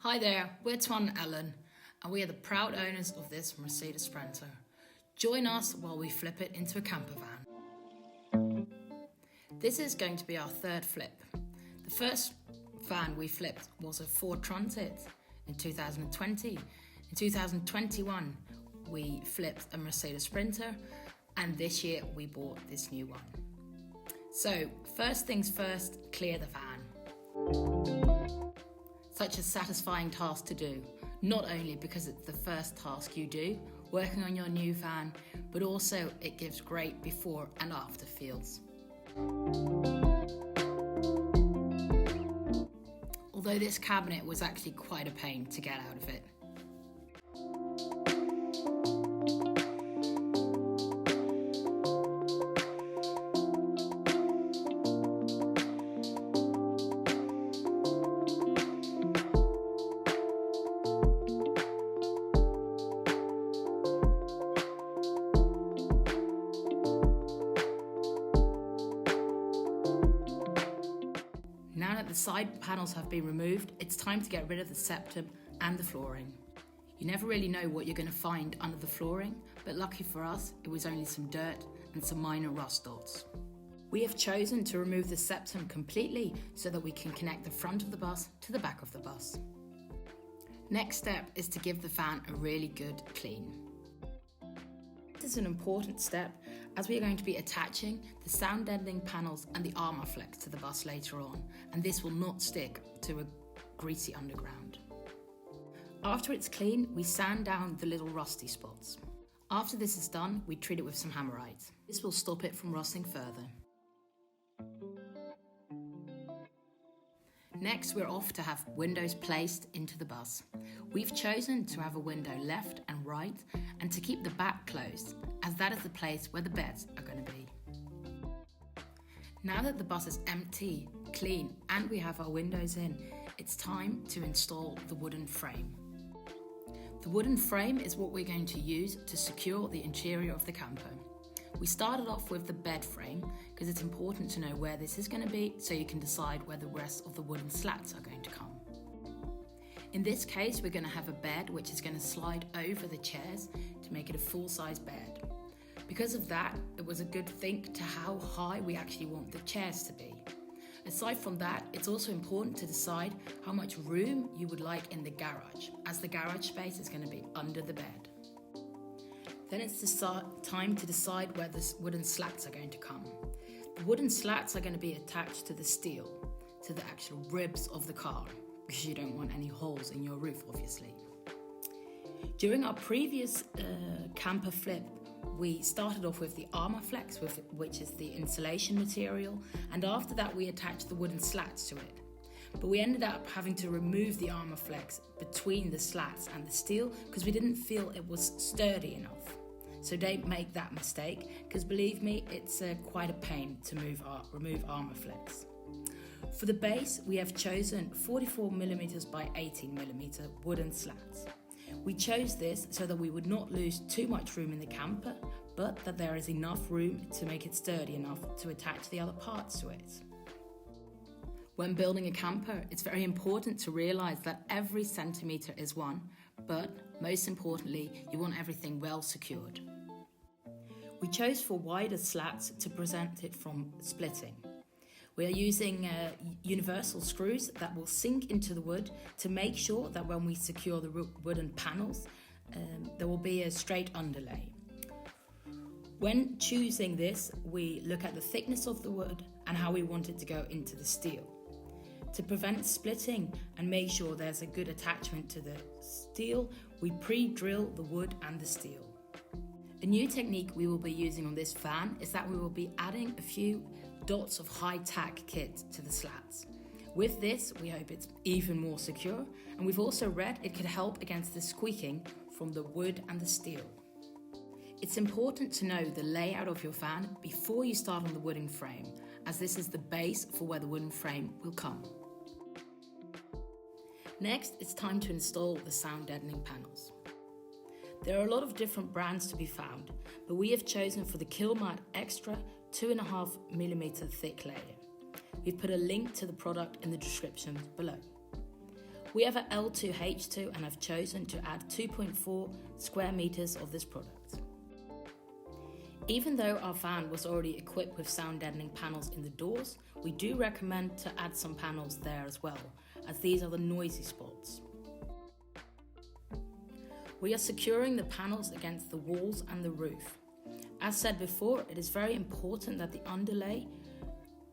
Hi there, we're Twan and Ellen, and we are the proud owners of this Mercedes Sprinter. Join us while we flip it into a camper van. This is going to be our third flip. The first van we flipped was a Ford Transit in 2020. In 2021, we flipped a Mercedes Sprinter, and this year we bought this new one. So, first things first, clear the van. Such a satisfying task to do, not only because it's the first task you do, working on your new van, but also it gives great before and after feels. Although this cabinet was actually quite a pain to get out of it. Now that the side panels have been removed, it's time to get rid of the septum and the flooring. You never really know what you're going to find under the flooring, but lucky for us, it was only some dirt and some minor rust dots. We have chosen to remove the septum completely so that we can connect the front of the bus to the back of the bus. Next step is to give the van a really good clean. This is an important step as we are going to be attaching the sound deadening panels and the armour flex to the bus later on, and this will not stick to a greasy underground. After it's clean, we sand down the little rusty spots. After this is done, we treat it with some Hammerite. This will stop it from rusting further. Next, we're off to have windows placed into the bus. We've chosen to have a window left and right and to keep the back closed, as that is the place where the beds are going to be. Now that the bus is empty, clean, and we have our windows in, it's time to install the wooden frame. The wooden frame is what we're going to use to secure the interior of the camper. We started off with the bed frame because it's important to know where this is going to be so you can decide where the rest of the wooden slats are going to come. In this case, we're going to have a bed which is going to slide over the chairs to make it a full-size bed. Because of that, it was a good think to how high we actually want the chairs to be. Aside from that, it's also important to decide how much room you would like in the garage, as the garage space is going to be under the bed. Then it's time to decide where the wooden slats are going to come. The wooden slats are going to be attached to the steel, to the actual ribs of the car, because you don't want any holes in your roof, obviously. During our previous camper flip, we started off with the armour flex, which is the insulation material, and after that we attached the wooden slats to it. But we ended up having to remove the armour flex between the slats and the steel because we didn't feel it was sturdy enough. So don't make that mistake, because believe me, it's quite a pain to remove armour flex. For the base, we have chosen 44mm by 18mm wooden slats. We chose this so that we would not lose too much room in the camper, but that there is enough room to make it sturdy enough to attach the other parts to it. When building a camper, it's very important to realise that every centimetre is one, but most importantly, you want everything well secured. We chose for wider slats to prevent it from splitting. We are using universal screws that will sink into the wood to make sure that when we secure the wooden panels, there will be a straight underlay. When choosing this, we look at the thickness of the wood and how we want it to go into the steel. To prevent splitting and make sure there's a good attachment to the steel, we pre-drill the wood and the steel. A new technique we will be using on this van is that we will be adding a few dots of high-tack kit to the slats. With this, we hope it's even more secure, and we've also read it could help against the squeaking from the wood and the steel. It's important to know the layout of your van before you start on the wooden frame, as this is the base for where the wooden frame will come. Next, it's time to install the sound deadening panels. There are a lot of different brands to be found, but we have chosen for the Killmat Extra 2.5mm thick layer. We've put a link to the product in the description below. We have a L2H2 and have chosen to add 2.4 square meters of this product. Even though our fan was already equipped with sound deadening panels in the doors, we do recommend to add some panels there as well, as these are the noisy spots. We are securing the panels against the walls and the roof. As said before, it is very important that the underlay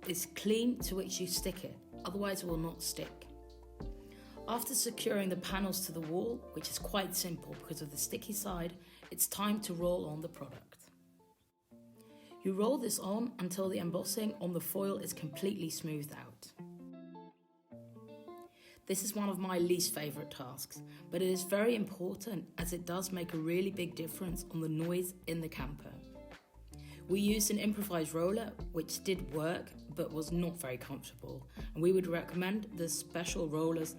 is clean to which you stick it, otherwise it will not stick. After securing the panels to the wall, which is quite simple because of the sticky side, it's time to roll on the product. You roll this on until the embossing on the foil is completely smoothed out. This is one of my least favourite tasks, but it is very important as it does make a really big difference on the noise in the camper. We used an improvised roller, which did work, but was not very comfortable, and we would recommend the special rollers.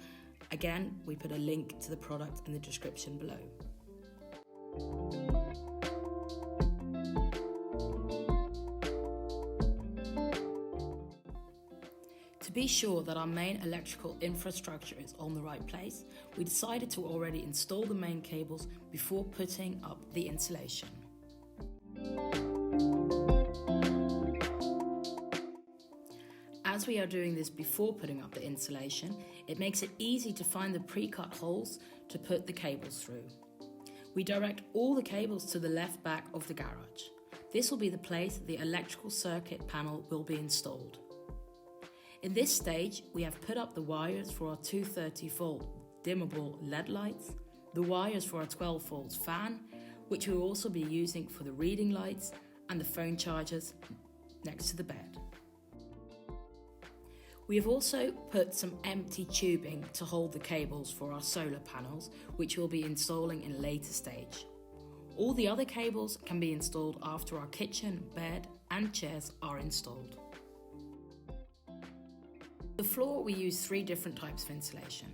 Again, we put a link to the product in the description below. To be sure that our main electrical infrastructure is on the right place, we decided to already install the main cables before putting up the insulation. As we are doing this before putting up the insulation, it makes it easy to find the pre-cut holes to put the cables through. We direct all the cables to the left back of the garage. This will be the place the electrical circuit panel will be installed. In this stage, we have put up the wires for our 230-volt dimmable LED lights, the wires for our 12-volt fan, which we will also be using for the reading lights, and the phone chargers next to the bed. We have also put some empty tubing to hold the cables for our solar panels, which we'll be installing in a later stage. All the other cables can be installed after our kitchen, bed, and chairs are installed. For the floor, we use 3 different types of insulation.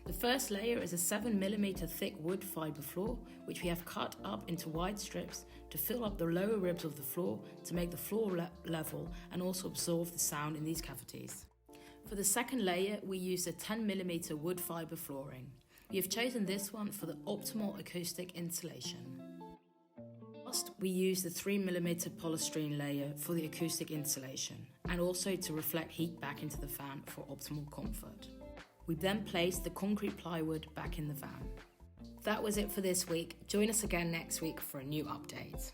The first layer is a 7mm thick wood fibre floor, which we have cut up into wide strips to fill up the lower ribs of the floor to make the floor level and also absorb the sound in these cavities. For the second layer, we use a 10mm wood fibre flooring. We have chosen this one for the optimal acoustic insulation. Last, we use the 3mm polystyrene layer for the acoustic insulation and also to reflect heat back into the fan for optimal comfort. We then place the concrete plywood back in the van. That was it for this week. Join us again next week for a new update.